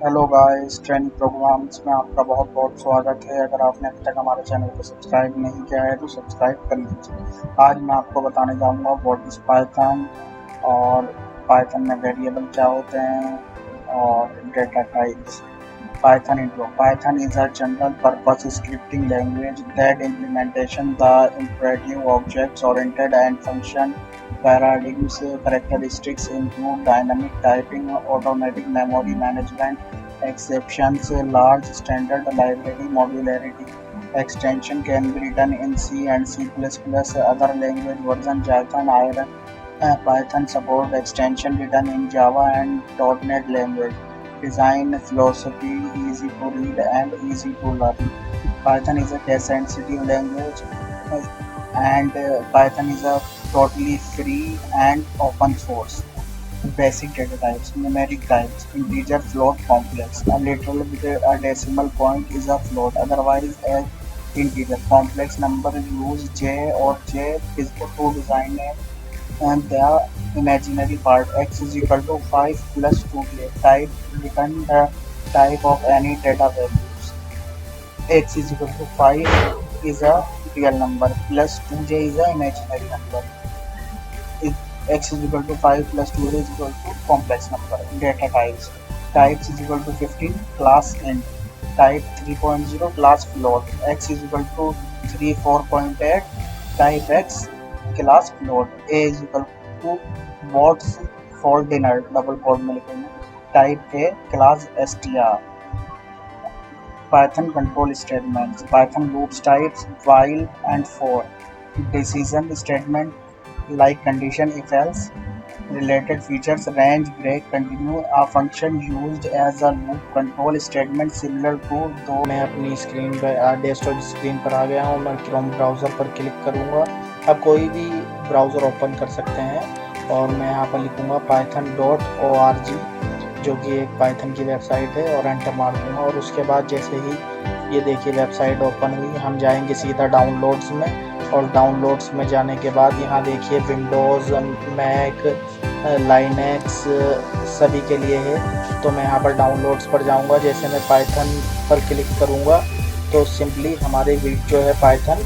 Hello guys, training programmes में आपका बहुत बहुत स्वागत है। अगर आपने अभी तक हमारे चैनल को सब्सक्राइब नहीं किया है तो सब्सक्राइब कर लीजिए। आज मैं आपको बताने जाऊंगा व्हाट इज़ पाइथन और पाइथन में वेरिएबल क्या होते हैं और data types. Python intro. Python is a general purpose scripting language that implementation the imperative objects oriented and function paradigms. Characteristics include dynamic typing, automatic memory management, exceptions, large standard library modularity. Extension can be written in C and C++. Other language version Java, Iron, Python support extension written in Java and .NET language. Design philosophy: easy to read and easy to learn. Python is a case-sensitive language, and Python is a totally free and open source. Basic data types: numeric types, integer, float, complex. A literal with a decimal point is a float, otherwise an integer. Complex number use J or J is to design and the imaginary part. X is equal to 5 plus 2j. Type: return the type of any data values. X is equal to 5 is a real number plus 2j is a imaginary number. If X is equal to 5 plus 2j is equal to complex number. Data types: types is equal to 15, class int. Type 3.0, class float. X is equal to 3 4.8, type X, class float. A is equal to what's for dinner, double quote में लिखेंगे. Type A, class str. Python control statements. Python loops types while and for. Decision statement like condition if else. Related features: range, break, continue. A function used as a loop control statement similar to दो. मैं अपनी screen पर desktop screen पर आ गया हूँ। मैं Chrome browser पर click करूँगा। अब कोई भी ब्राउज़र ओपन कर सकते हैं और मैं यहाँ पर लिखूँगा python.org, जो कि एक पाइथन की वेबसाइट है, और एंटर मार दूँगा। और उसके बाद जैसे ही ये देखिए वेबसाइट ओपन हुई, हम जाएंगे सीधा डाउनलोड्स में, और डाउनलोड्स में जाने के बाद यहाँ देखिए विंडोज़, मैक, लाइनक्स सभी के लिए है। तो मैं यहाँ पर डाउनलोड्स पर जाऊँगा। जैसे मैं पाइथन पर क्लिक करूँगा तो सिंपली हमारे जो है पाइथन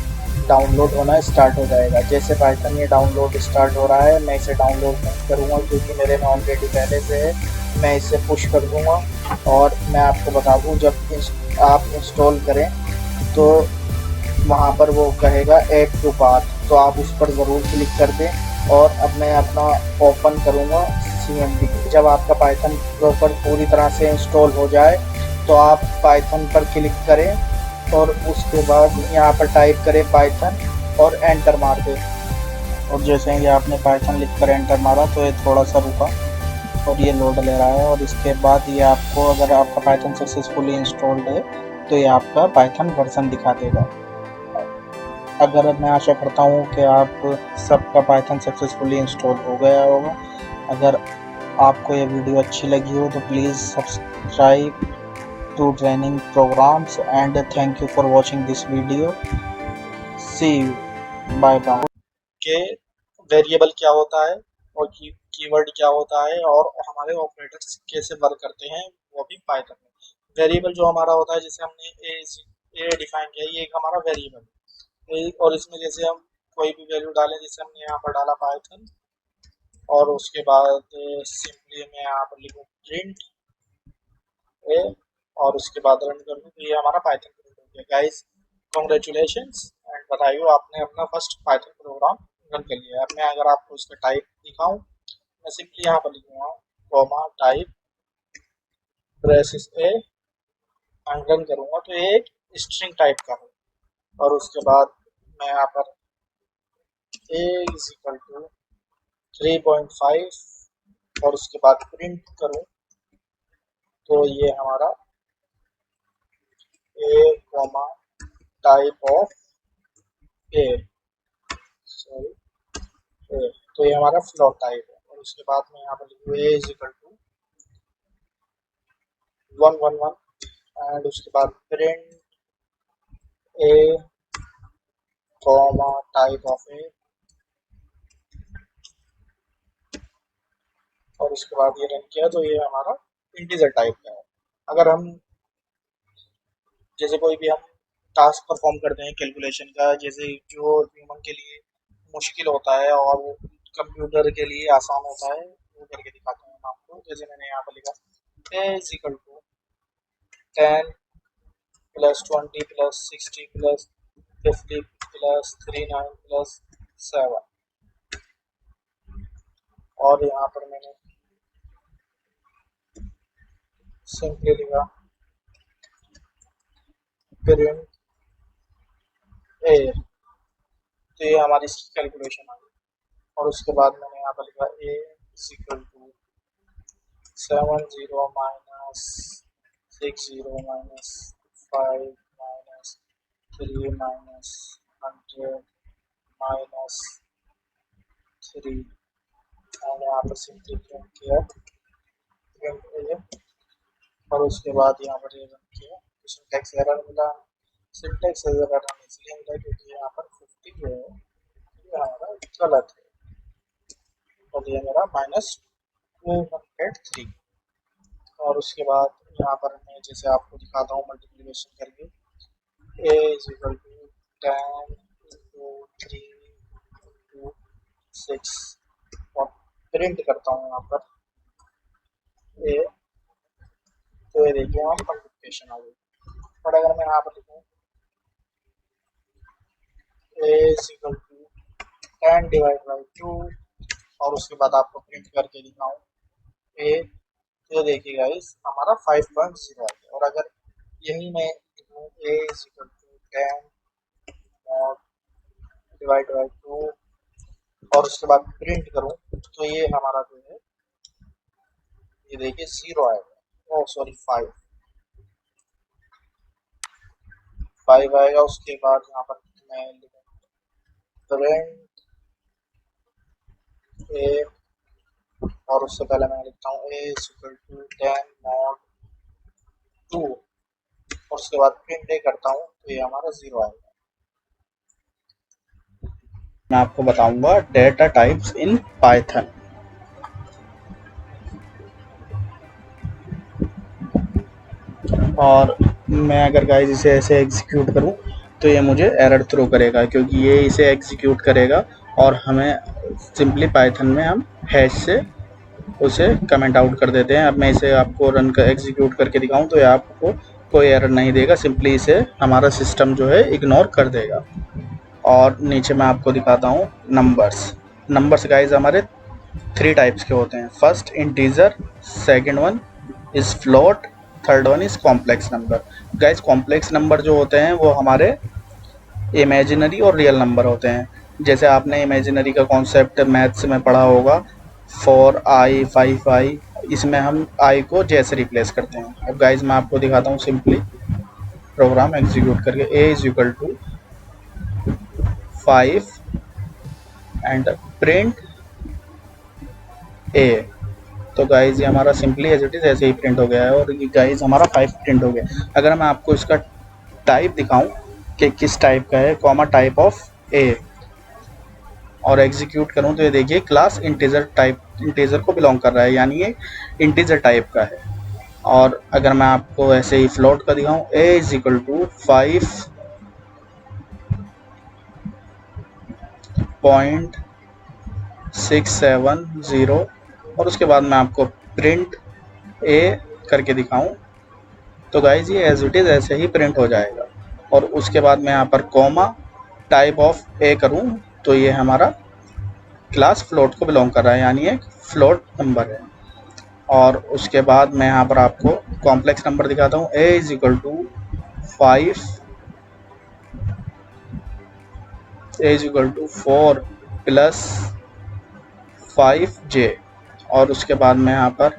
डाउनलोड होना स्टार्ट हो जाएगा। जैसे पाइथन ये डाउनलोड स्टार्ट हो रहा है, मैं इसे डाउनलोड नहीं करूँगा क्योंकि मेरे में ऑलरेडी पहले से है। मैं इसे पुश कर दूँगा। और मैं आपको बता दूँ, जब आप इंस्टॉल करें तो वहाँ पर वो कहेगा ऐड टू पाथ, तो आप उस पर ज़रूर क्लिक कर दें। और अब मैं अपना ओपन करूँगा CMD। जब आपका पाइथन प्रॉपर पूरी तरह से इंस्टॉल हो जाए तो आप पाइथन पर क्लिक करें और उसके बाद यहाँ पर टाइप करें पाइथन और एंटर मार दें। और जैसे ही आपने पाइथन लिख कर एंटर मारा तो ये थोड़ा सा रुका और ये लोड ले रहा है। और इसके बाद ये आपको, अगर आपका पाइथन सक्सेसफुली इंस्टॉल्ड है तो ये आपका पाइथन वर्जन दिखा देगा। अगर मैं आशा करता हूँ कि आप सबका पाइथन सक्सेसफुली इंस्टॉल हो गया होगा। अगर आपको ये वीडियो अच्छी लगी हो तो please subscribe to training programmes and thank you for watching this video. See you, bye bye. के वेरिएबल क्या होता है और कीवर्ड क्या होता है और हमारे ऑपरेटर्स कैसे वर्क करते हैं, वो भी पाइथन में। वेरिएबल जो हमारा होता है, जैसे हमने ए डिफाइन किया, ये एक हमारा वेरिएबल है। और इसमें जैसे हम कोई भी वैल्यू डालें, जैसे हमने यहाँ पर डाला पाइथन, और उसके बाद सिंपली मैं यहाँ पर लिखूँ प्रिंट ए, और उसके बाद रन कर दूँ, तो ये हमारा पाइथन प्रिंट हो गया। गाइस, कॉन्ग्रेचुलेशंस एंड बधाई हो, आपने अपना फर्स्ट पाइथन प्रोग्राम रन कर लिया है। अब मैं अगर आपको इसका टाइप दिखाऊं, मैं सिंपली यहाँ पर लिखूंगा कॉमा टाइप ब्रेसेस ए, रन करूंगा तो ये एक स्ट्रिंग टाइप का है। और उसके बाद मैं यहाँ पर a इज इक्वल टू 3.5 और उसके बाद प्रिंट करूं तो ये हमारा a comma type of a, sorry, तो ये हमारा फ्लोट टाइप है। और उसके बाद में यहाँ पर लिखूँ a is equal to 111 and उसके बाद print a comma type of a, और उसके बाद ये रन किया तो ये हमारा इंटीजर टाइप का है। अगर हम जैसे कोई भी हम टास्क परफॉर्म करते हैं कैलकुलेशन का, जैसे जो ह्यूमन के लिए मुश्किल होता है और कंप्यूटर के लिए आसान होता है, वो करके दिखाता हूँ मैं आपको। जैसे मैंने यहाँ पर लिखा a is equal to 10 plus 20 plus 60 plus 50 plus 39 plus 7, और यहाँ पर मैंने सिंपली लिखा प्रिंट ए, तो ये हमारी इसकी कैलकुलेशन आ गई। और उसके बाद मैंने यहाँ पर लिखा a is equal to 70 minus 60 minus 5 minus 3 minus 100 minus 3, मैंने यहाँ पर सिंपली प्रिंट किया प्रिंट ए। और उसके बाद यहाँ पर ये रन किया तो सिंटैक्स एरर मिला। सिंटैक्स एरर हमें इसलिए मिला क्योंकि यहाँ पर 50 जो है ये हमारा गलत है, और ये मेरा -203। और उसके बाद यहाँ पर मैं जैसे आपको दिखाता हूँ मल्टीप्लिकेशन करके a is equal to 10 into 3 into 6, और प्रिंट करता हूँ यहाँ पर ए, तो ये देखिए हमारी मल्टीप्लिकेशन आ गई। और अगर मैं यहाँ पर लिखूँ a is equal to 10 divide by 2, और उसके बाद आपको प्रिंट करके दिखाऊँ ए, तो देखिए गाइस हमारा 5.0 आ गया। और अगर यही मैं लिखूँ a is equal to 10 divide by 2 और उसके बाद प्रिंट करूँ, तो ये हमारा जो है ये देखिए 0 आएगा, ओ सॉरी 5 आएगा। उसके बाद यहाँ पर मैं लिखूँ प्रिंट ए, और उससे पहले मैं लिखता हूँ a is equal to 10 mod 2, और उसके बाद प्रिंट ए करता हूँ तो ये हमारा 0 आएगा। मैं आपको बताऊंगा डेटा टाइप्स इन पाइथन। और मैं अगर गाइस इसे ऐसे एग्जीक्यूट करूं तो ये मुझे एरर थ्रो करेगा, क्योंकि ये इसे एग्जीक्यूट करेगा और हमें सिंपली पाइथन में हम हैश से उसे कमेंट आउट कर देते हैं। अब मैं इसे आपको रन कर एग्जीक्यूट करके दिखाऊं तो ये आपको कोई एरर नहीं देगा, सिंपली इसे हमारा सिस्टम जो है इग्नोर कर देगा। और नीचे मैं आपको दिखाता हूँ नंबर्स। नंबर्स गाइज हमारे 3 टाइप्स के होते हैं। First integer, second one is float, third one is complex number. Guys complex number जो होते हैं वो हमारे इमेजिनरी और रियल नंबर होते हैं। जैसे आपने इमेजिनरी का कॉन्सेप्ट मैथ्स में पढ़ा होगा, 4i 5i, इसमें हम i को j से रिप्लेस करते हैं। अब गाइज मैं आपको दिखाता हूँ सिंपली प्रोग्राम एग्जीक्यूट करके a is equal to 5 and print a। तो गाइज ये हमारा सिंपली एज इट इज ऐसे ही प्रिंट हो गया है, और ये गाइज हमारा 5 प्रिंट हो गया। अगर मैं आपको इसका टाइप दिखाऊं कि किस टाइप का है, कॉमा टाइप ऑफ ए, और एग्जीक्यूट करूं तो ये देखिए क्लास इंटीजर टाइप, इंटीजर को बिलोंग कर रहा है, यानी ये इंटीजर टाइप का है। और अगर मैं आपको ऐसे ही फ्लोट का दिखाऊं ए इज इक्वल टू 5.670, और उसके बाद मैं आपको प्रिंट ए करके दिखाऊं तो गाइज ये एज इट इज ऐसे ही प्रिंट हो जाएगा। और उसके बाद मैं यहाँ पर कॉमा टाइप ऑफ ए करूं तो ये हमारा क्लास फ्लोट को बिलोंग कर रहा है, यानी एक फ्लोट नंबर है। और उसके बाद मैं यहाँ पर आपको कॉम्प्लेक्स नंबर दिखाता हूँ a is equal to 4 plus 5j। और उसके बाद मैं यहाँ पर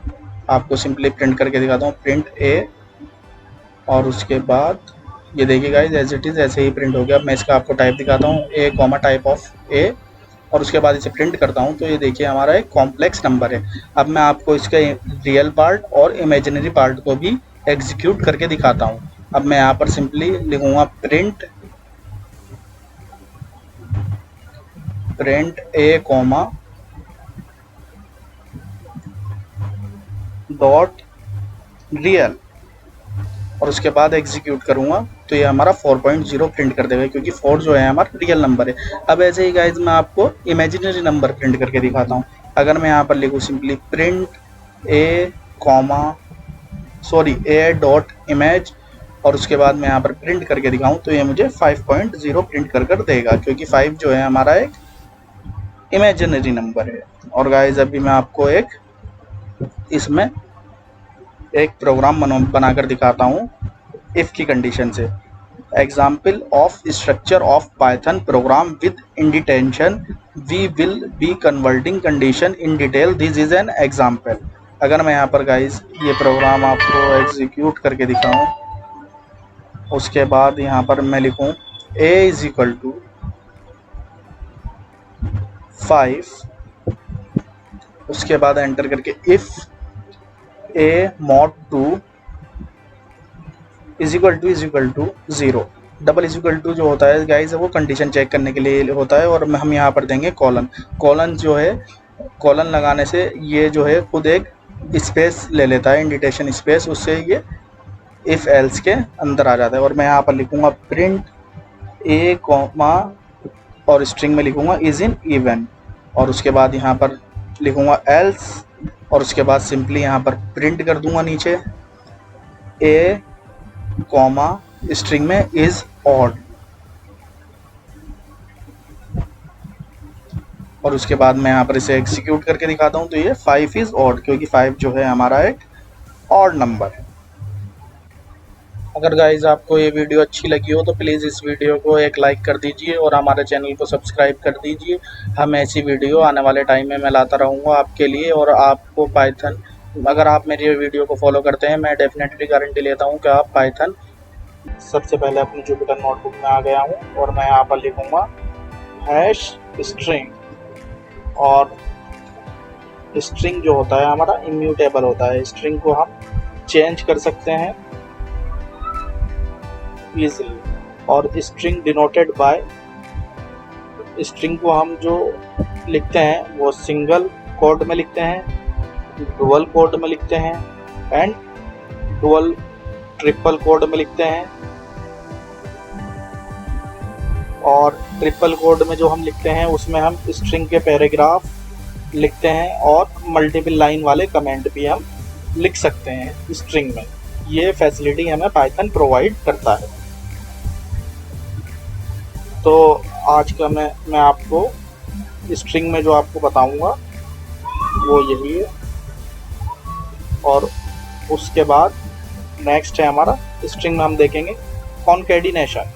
आपको सिंपली प्रिंट करके दिखाता हूँ प्रिंट ए, और उसके बाद ये देखिए गाइस एज इट इज़ ऐसे ही प्रिंट हो गया। मैं इसका आपको टाइप दिखाता हूँ ए कॉमा टाइप ऑफ ए, और उसके बाद इसे प्रिंट करता हूँ तो ये देखिए हमारा एक कॉम्प्लेक्स नंबर है। अब मैं आपको इसके रियल पार्ट और इमेजिनरी पार्ट को भी एग्जीक्यूट करके दिखाता हूँ। अब मैं यहाँ पर सिंपली लिखूँगा प्रिंट ए कॉमा डॉट रियल, और उसके बाद एग्जीक्यूट करूँगा तो ये हमारा 4.0 प्रिंट कर देगा, क्योंकि 4 जो है हमारा रियल नंबर है। अब ऐसे ही गाइज मैं आपको इमेजिनरी नंबर प्रिंट करके दिखाता हूँ। अगर मैं यहाँ पर लिखूँ सिंपली प्रिंट ए डॉट इमेज और उसके बाद मैं यहाँ पर प्रिंट करके दिखाऊँ तो ये मुझे 5.0 प्रिंट कर देगा, क्योंकि 5 जो है हमारा एक इमेजिनरी नंबर है। और गाइज अभी मैं आपको एक इसमें एक प्रोग्राम बनाकर दिखाता हूँ इफ़ की कंडीशन से। Example of structure of Python program with indentation we will be converting condition in detail, this is an example. अगर मैं यहाँ पर गाइज ये प्रोग्राम आपको एग्जीक्यूट करके दिखाऊं, उसके बाद यहाँ पर मैं लिखूं a इज इक्वल टू 5, उसके बाद एंटर करके if a mod 2 is equal to 0, double is equal to जो होता है गाइज वो कंडीशन चेक करने के लिए होता है, और हम यहाँ पर देंगे कॉलन। कॉलन जो है, कॉलन लगाने से ये जो है खुद एक स्पेस ले लेता है, इंडिटेशन स्पेस, उससे ये इफ एल्स के अंदर आ जाता है। और मैं यहाँ पर लिखूंगा प्रिंट ए कॉमा और स्ट्रिंग में लिखूंगा इज इन इवन, और उसके बाद यहाँ पर लिखूंगा एल्स, और उसके बाद सिंपली यहाँ पर प्रिंट कर दूंगा नीचे ए कॉमा स्ट्रिंग में इज ऑड, और उसके बाद मैं यहाँ पर इसे एग्जीक्यूट करके दिखाता हूँ तो ये 5 इज ऑड, क्योंकि 5 जो है हमारा एक ऑड नंबर है। अगर गाइज आपको ये वीडियो अच्छी लगी हो तो प्लीज़ इस वीडियो को एक लाइक कर दीजिए और हमारे चैनल को सब्सक्राइब कर दीजिए। हम ऐसी वीडियो आने वाले टाइम में मैं लाता रहूँगा आपके लिए। और आपको पाइथन, अगर आप मेरी वीडियो को फॉलो करते हैं, मैं डेफिनेटली गारंटी लेता हूँ कि आप पाइथन। सबसे पहले अपनी जुपिटर नोटबुक में आ गया हूँ और मैं यहाँ पर लिखूँगा हैश स्ट्रिंग, और स्ट्रिंग जो होता है हमारा इम्यूटेबल होता है, स्ट्रिंग को हम चेंज कर सकते हैं इजीली। और स्ट्रिंग डिनोटेड बाय, स्ट्रिंग को हम जो लिखते हैं वो सिंगल कोड में लिखते हैं, डुअल कोड में लिखते हैं एंड डुअल ट्रिपल कोड में लिखते हैं। और ट्रिपल कोड में जो हम लिखते हैं उसमें हम स्ट्रिंग के पैराग्राफ लिखते हैं और मल्टीपल लाइन वाले कमेंट भी हम लिख सकते हैं स्ट्रिंग में। ये फैसिलिटी हमें पाइथन प्रोवाइड करता है। तो आज का मैं आपको स्ट्रिंग में जो आपको बताऊंगा वो यही है। और उसके बाद नेक्स्ट है हमारा स्ट्रिंग में हम देखेंगे कॉन्कैटिनेशन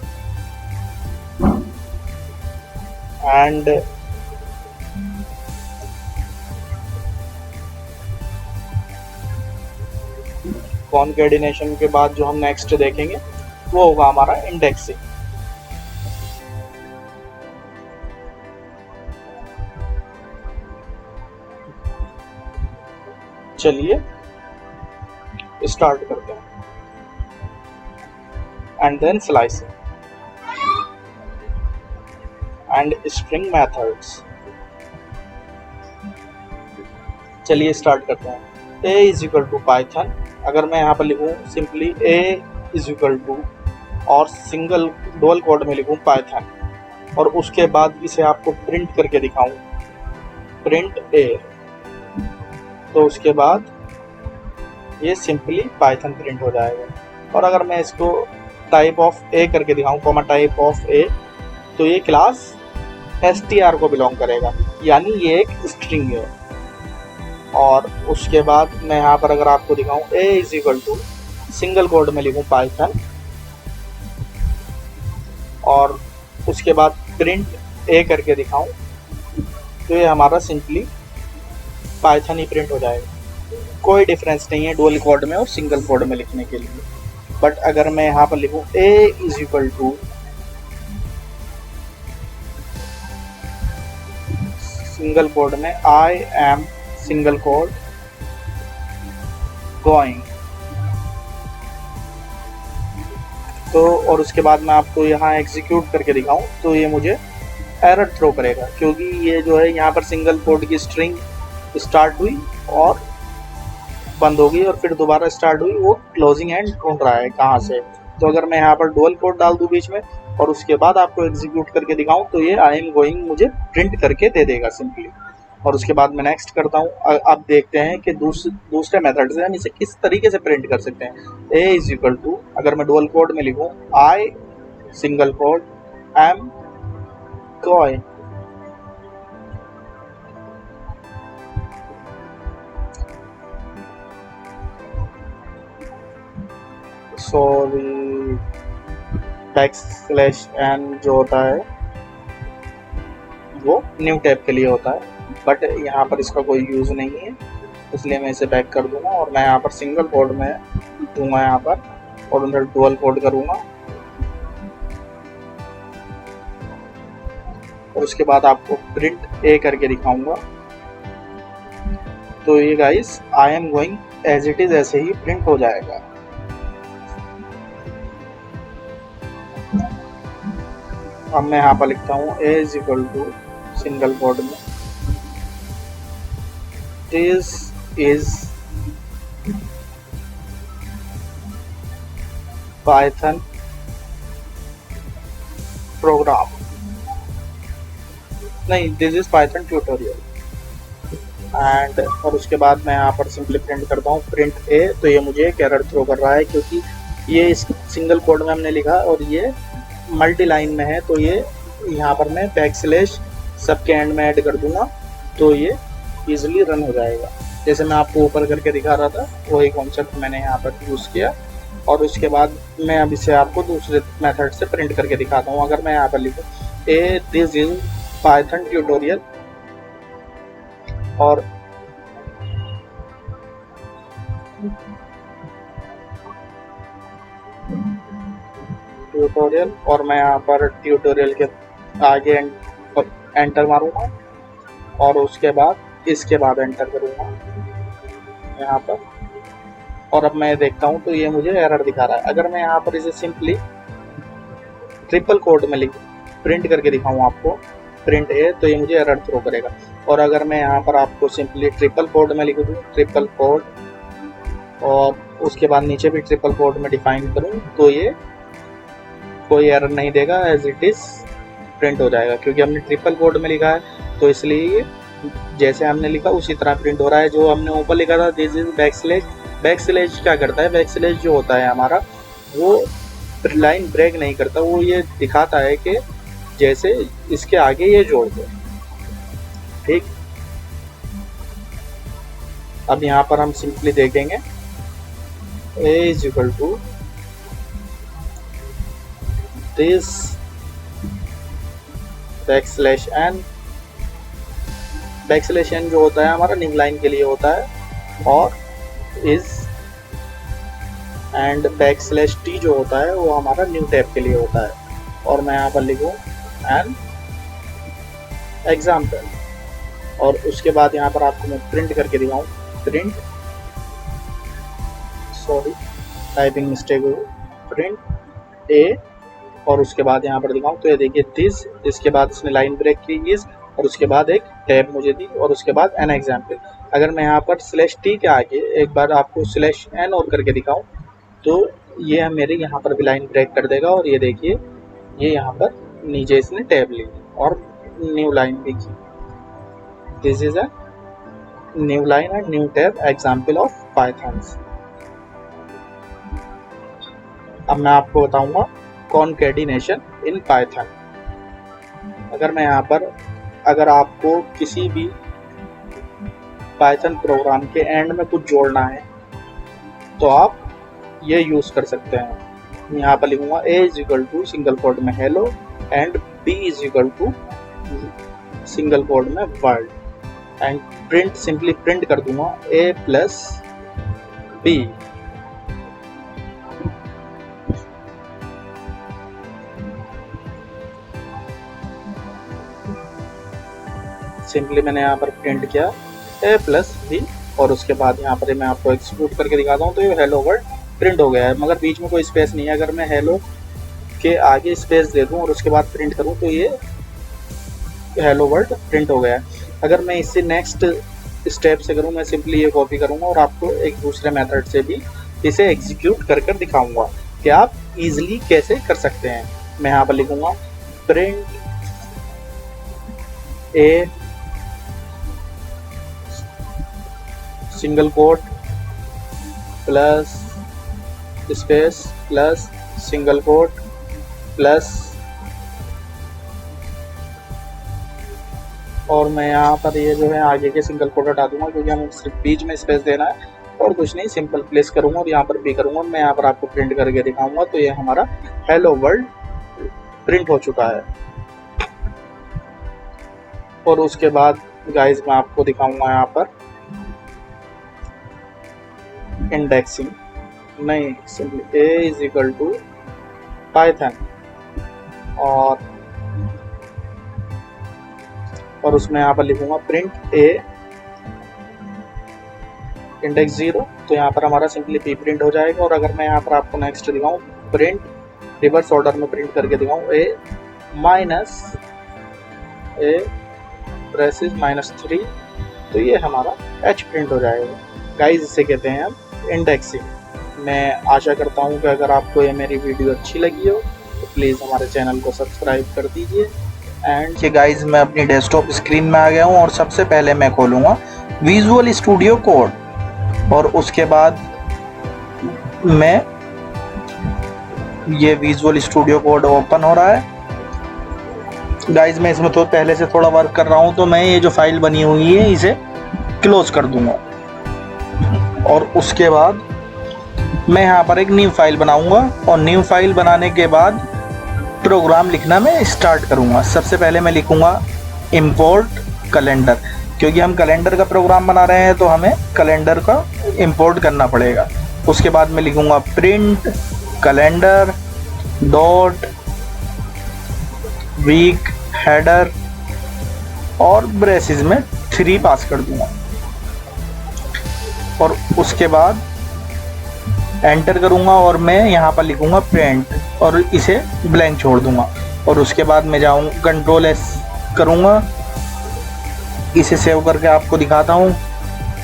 एंड कॉन्कैटिनेशन के बाद जो हम नेक्स्ट देखेंगे वो होगा हमारा इंडेक्सिंग। चलिए स्टार्ट करते हैं। And then slicing and string methods. चलिए स्टार्ट करते हैं। a is equal to Python, अगर मैं यहाँ पर लिखूँ simply a is equal to और सिंगल डुअल कोड में लिखूँ पाइथन, और उसके बाद इसे आपको प्रिंट करके दिखाऊं प्रिंट a, तो उसके बाद ये सिंपली पाइथन प्रिंट हो जाएगा। और अगर मैं इसको टाइप ऑफ ए करके दिखाऊं कॉमा टाइप ऑफ ए, तो ये क्लास str को बिलोंग करेगा, यानी ये एक स्ट्रिंग है। और उसके बाद मैं यहाँ पर अगर आपको दिखाऊं a is equal to single quote में लिखूं पाइथन और उसके बाद प्रिंट a करके दिखाऊं, तो ये हमारा सिंपली पाइथन ही प्रिंट हो जाएगा। कोई डिफरेंस नहीं है डुअल कोड में और सिंगल कोड में लिखने के लिए। बट अगर मैं यहाँ पर लिखूँ a is equal to single quote में I am single quote going, तो और उसके बाद मैं आपको यहाँ एग्जीक्यूट करके दिखाऊं तो ये मुझे एरर थ्रो करेगा, क्योंकि ये जो है यहाँ पर सिंगल कोड की स्ट्रिंग स्टार्ट हुई और बंद हो गई और फिर दोबारा स्टार्ट हुई, वो क्लोजिंग एंड ढूंढ रहा है कहाँ से। तो अगर मैं यहाँ पर डुअल कोट डाल दूँ बीच में और उसके बाद आपको एग्जीक्यूट करके दिखाऊं तो ये आई एम गोइंग मुझे प्रिंट करके दे देगा सिंपली। और उसके बाद मैं नेक्स्ट करता हूँ। अब देखते हैं कि दूसरे मेथड से हम इसे किस तरीके से प्रिंट कर सकते हैं। ए इज इक्वल टू, अगर मैं डुअल कोड में लिखूँ, I single quote am going, sorry backslash n जो होता है वो न्यू टैब के लिए होता है, बट यहाँ पर इसका कोई यूज़ नहीं है, इसलिए मैं इसे बैक कर दूंगा और मैं यहाँ पर सिंगल कोड में दूंगा यहाँ पर और उधर डुअल कोड करूँगा। और उसके बाद आपको प्रिंट ए करके दिखाऊंगा। तो ये guys I am going as it is ऐसे ही प्रिंट हो जाएगा। अब मैं यहाँ पर लिखता हूँ a is equal to single quote में दिस इज पाइथन प्रोग्राम, नहीं this is Python tutorial end. और उसके बाद मैं यहाँ पर सिंपली प्रिंट करता हूँ प्रिंट ए। तो ये मुझे एक एरर थ्रो कर रहा है क्योंकि ये इस सिंगल कोड में हमने लिखा और ये मल्टी लाइन में है, तो ये यहाँ पर मैं बैकस्लैश सबके एंड में ऐड कर दूंगा तो ये इजीली रन हो जाएगा। जैसे मैं आपको ऊपर करके दिखा रहा था वही कॉन्सेप्ट मैंने यहाँ पर यूज़ किया। और उसके बाद मैं अब इसे आपको दूसरे मेथड से प्रिंट करके दिखाता हूँ। अगर मैं यहाँ पर लिखूँ ए दिस इज पाइथन ट्यूटोरियल और और मैं यहाँ पर ट्यूटोरियल के आगे एंटर मारूंगा और उसके बाद इसके बाद एंटर करूंगा यहाँ पर। और अब मैं देखता हूँ तो ये मुझे एरर दिखा रहा है। अगर मैं यहाँ पर इसे सिंपली ट्रिपल कोड में लिख प्रिंट करके दिखाऊँ आपको प्रिंट ए, तो ये मुझे एरर थ्रो करेगा। और अगर मैं यहाँ पर आपको सिंपली ट्रिपल कोड में लिख दूँ ट्रिपल कोड और उसके बाद नीचे भी ट्रिपल कोड में डिफाइन करूँ तो ये कोई एरर नहीं देगा, एज इट इज प्रिंट हो जाएगा क्योंकि हमने ट्रिपल कोड में लिखा है। तो इसलिए जैसे हमने लिखा उसी तरह प्रिंट हो रहा है। जो हमने ऊपर लिखा था दिस इज बैकस्लैश, बैकस्लैश क्या करता है, बैकस्लैश जो होता है हमारा वो लाइन ब्रेक नहीं करता, वो ये दिखाता है कि जैसे इसके आगे ये जोड़ दो। ठीक, अब यहाँ पर हम सिंपली देखेंगे a is equal to this backslash n, backslash n जो होता है हमारा न्यू लाइन के लिए होता है और इज एंड बैकस्लैश टी जो होता है वो हमारा न्यू टैब के लिए होता है। और मैं यहाँ पर लिखूँ एन एग्जाम्पल और उसके बाद यहाँ पर आपको मैं प्रिंट करके दिखाऊँ प्रिंट, सॉरी टाइपिंग मिस्टेक हो, प्रिंट ए और उसके बाद यहाँ पर दिखाऊँ तो ये देखिए दिस, इसके बाद इसने लाइन ब्रेक की इस और उसके बाद एक टैब मुझे दी और उसके बाद एन एग्जाम्पल। अगर मैं यहाँ पर स्लैश टी के आगे एक बार आपको स्लैश एन और करके दिखाऊँ तो ये मेरे यहाँ पर भी लाइन ब्रेक कर देगा और ये देखिए ये यहाँ पर नीचे इसने टैब ली और न्यू लाइन भी की। This is a new line and new tab example of Python. अब मैं आपको बताऊंगा कॉन्केटिनेशन इन पाइथन। अगर मैं यहाँ पर, अगर आपको किसी भी पाइथन प्रोग्राम के एंड में कुछ जोड़ना है तो आप ये यूज़ कर सकते हैं। यहाँ पर लिखूंगा a is equal to single quote में hello and b is equal to single quote में world and print, simply print कर दूंगा ए प्लस बी। सिंपली मैंने यहाँ पर प्रिंट किया ए प्लस बी और उसके बाद यहाँ पर मैं आपको एक्सिक्यूट करके दिखाता हूँ तो ये हेलो वर्ल्ड प्रिंट हो गया है, मगर बीच में कोई स्पेस नहीं है। अगर मैं हेलो के आगे स्पेस दे दूँ और उसके बाद प्रिंट करूँ तो ये हेलो वर्ल्ड प्रिंट हो गया है। अगर मैं इससे नेक्स्ट स्टेप से करूँ, मैं सिंपली ये कॉपी करूँगा और आपको एक दूसरे मेथड से भी इसे एग्जीक्यूट कर कर दिखाऊंगा कि आप इजीली कैसे कर सकते हैं। मैं यहाँ पर लिखूंगा print a single quote plus space plus single quote plus, और मैं यहाँ पर ये जो है आगे के सिंगल कोट हटा दूंगा क्योंकि हमें सिर्फ बीच में स्पेस देना है और कुछ नहीं, सिंपल प्लेस करूंगा और यहाँ पर भी करूंगा। मैं यहाँ पर आपको प्रिंट करके दिखाऊंगा। तो ये हमारा हेलो वर्ल्ड प्रिंट हो चुका है। और उसके बाद गाइस मैं आपको दिखाऊंगा यहाँ पर इंडेक्सिंग, नहीं simply a is equal to Python और उसमें यहाँ पर लिखूंगा प्रिंट ए इंडेक्स 0। तो यहाँ पर हमारा सिंपली पी प्रिंट हो जाएगा। और अगर मैं यहाँ पर आपको नेक्स्ट दिखाऊँ प्रिंट रिवर्स ऑर्डर में प्रिंट करके दिखाऊँ ए माइनस ए ब्रेसिस -3, तो ये हमारा एच प्रिंट हो जाएगा। गाइस इसे कहते हैं हम इंडेक्सिंग। मैं आशा करता हूँ कि अगर आपको ये मेरी वीडियो अच्छी लगी हो तो प्लीज़ हमारे चैनल को सब्सक्राइब कर दीजिए। एंड गाइस मैं अपनी डेस्कटॉप स्क्रीन में आ गया हूँ और सबसे पहले मैं खोलूँगा विजुअल स्टूडियो कोड और उसके बाद मैं ये विजुअल स्टूडियो कोड ओपन हो रहा है। गाइस मैं इसमें तो पहले से थोड़ा वर्क कर रहा हूँ, तो मैं ये जो फाइल बनी हुई है इसे क्लोज कर दूंगा और उसके बाद मैं यहाँ पर एक न्यू फाइल बनाऊंगा और न्यू फाइल बनाने के बाद प्रोग्राम लिखना मैं स्टार्ट करूंगा। सबसे पहले मैं लिखूंगा इंपोर्ट कैलेंडर, क्योंकि हम कैलेंडर का प्रोग्राम बना रहे हैं तो हमें कैलेंडर का इंपोर्ट करना पड़ेगा। उसके बाद मैं लिखूंगा print calendar dot week header और ब्रेसेस में 3 पास कर दूंगा और उसके बाद एंटर करूंगा और मैं यहाँ पर लिखूंगा प्रिंट और इसे ब्लैंक छोड़ दूंगा। और उसके बाद मैं कंट्रोल एस करूंगा, इसे सेव करके आपको दिखाता हूँ।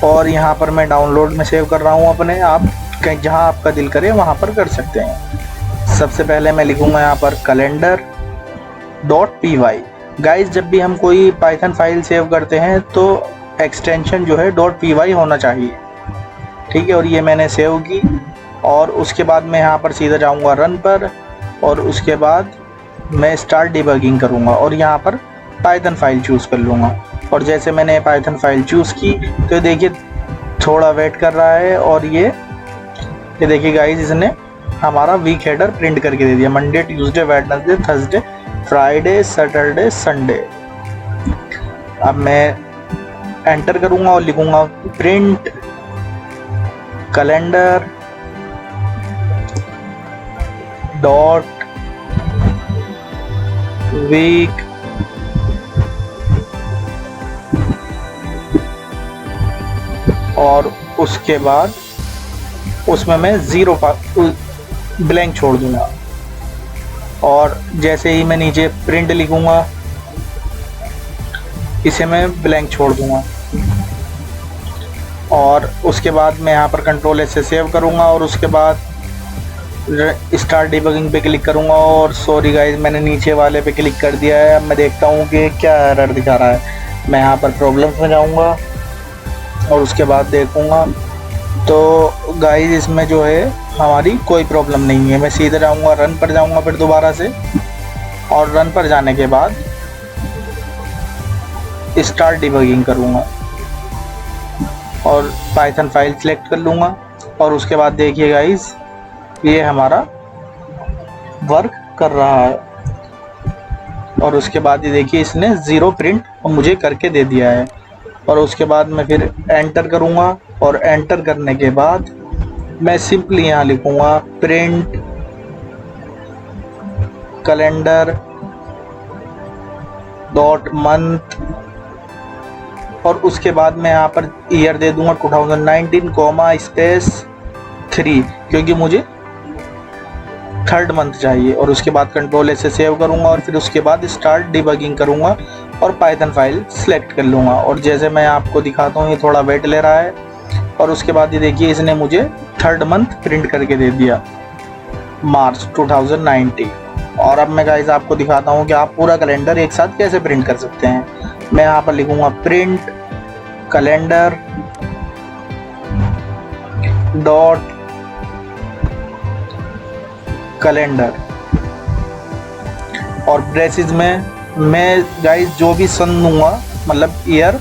और यहाँ पर मैं डाउनलोड में सेव कर रहा हूँ अपने, आप कहीं जहाँ आपका दिल करे वहाँ पर कर सकते हैं। सबसे पहले मैं लिखूंगा यहाँ पर कैलेंडर .py। गाइस जब भी हम कोई पाइथन फाइल सेव करते हैं तो एक्सटेंशन जो है .py होना चाहिए, ठीक है। और ये मैंने सेव की और उसके बाद मैं यहाँ पर सीधा जाऊँगा रन पर और उसके बाद मैं स्टार्ट डिबगिंग करूँगा और यहाँ पर पाइथन फाइल चूज़ कर लूँगा। और जैसे मैंने पाइथन फाइल चूज़ की तो देखिए थोड़ा वेट कर रहा है और ये देखिए गाइस इसने हमारा वीक हेडर प्रिंट करके दे दिया, Monday Tuesday Wednesday Thursday Friday Saturday Sunday. अब मैं एंटर करूँगा और लिखूँगा प्रिंट कैलेंडर डॉट वीक और उसके बाद उसमें मैं 0 ब्लैंक छोड़ दूंगा। और जैसे ही मैं नीचे प्रिंट लिखूंगा इसे मैं ब्लैंक छोड़ दूंगा और उसके बाद मैं यहाँ पर कंट्रोल एस से सेव करूँगा और उसके बाद स्टार्ट डिबगिंग पे क्लिक करूँगा। और सॉरी गाइस मैंने नीचे वाले पे क्लिक कर दिया है। अब मैं देखता हूँ कि क्या एरर दिखा रहा है। मैं यहाँ पर प्रॉब्लम्स में जाऊँगा और उसके बाद देखूँगा तो गाइस इसमें जो है हमारी कोई प्रॉब्लम नहीं है। मैं सीधे जाऊँगा रन पर जाऊँगा फिर दोबारा से और रन पर जाने के बाद स्टार्ट डिबगिंग करूँगा और पाइथन फाइल सेलेक्ट कर लूँगा और उसके बाद देखिए गाइस ये हमारा वर्क कर रहा है। और उसके बाद ये देखिए इसने 0 प्रिंट मुझे करके दे दिया है। और उसके बाद मैं फिर एंटर करूँगा और एंटर करने के बाद मैं सिंपली यहाँ लिखूँगा प्रिंट कैलेंडर डॉट मंथ और उसके बाद मैं यहाँ पर ईयर दे दूँगा 2019 कोमा स्पेस 3 क्योंकि मुझे 3rd मंथ चाहिए। और उसके बाद कंट्रोल एस से सेव करूँगा और फिर उसके बाद स्टार्ट डिबगिंग करूँगा और पाइथन फाइल सेलेक्ट कर लूँगा। और जैसे मैं आपको दिखाता हूँ, ये थोड़ा वेट ले रहा है और उसके बाद ये देखिए इसने मुझे 3rd मंथ प्रिंट करके दे दिया, मार्च 2019। और अब मैं गाइस आपको दिखाता हूँ कि आप पूरा कैलेंडर एक साथ कैसे प्रिंट कर सकते हैं। मैं यहाँ पर लिखूँगा प्रिंट कैलेंडर डॉट कैलेंडर, और ब्रेसेस में मैं गाइस जो भी सन दूंगा, मतलब ईयर,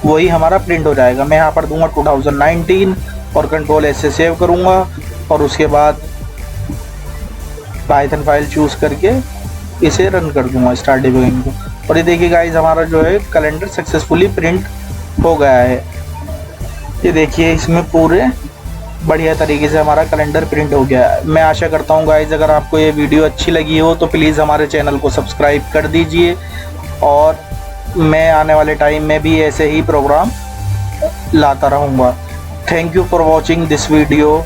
वही हमारा प्रिंट हो जाएगा। मैं यहाँ पर दूंगा 2019 और कंट्रोल एस से सेव करूँगा और उसके बाद पाइथन फाइल चूज़ करके इसे रन कर दूंगा स्टार्ट डिबगिंग को। और ये देखिए गाइस हमारा जो है कैलेंडर सक्सेसफुली प्रिंट हो गया है। ये देखिए इसमें पूरे बढ़िया तरीके से हमारा कैलेंडर प्रिंट हो गया है। मैं आशा करता हूँ गाइस अगर आपको ये वीडियो अच्छी लगी हो तो प्लीज़ हमारे चैनल को सब्सक्राइब कर दीजिए, और मैं आने वाले टाइम में भी ऐसे ही प्रोग्राम लाता रहूँगा। Thank you for watching this video.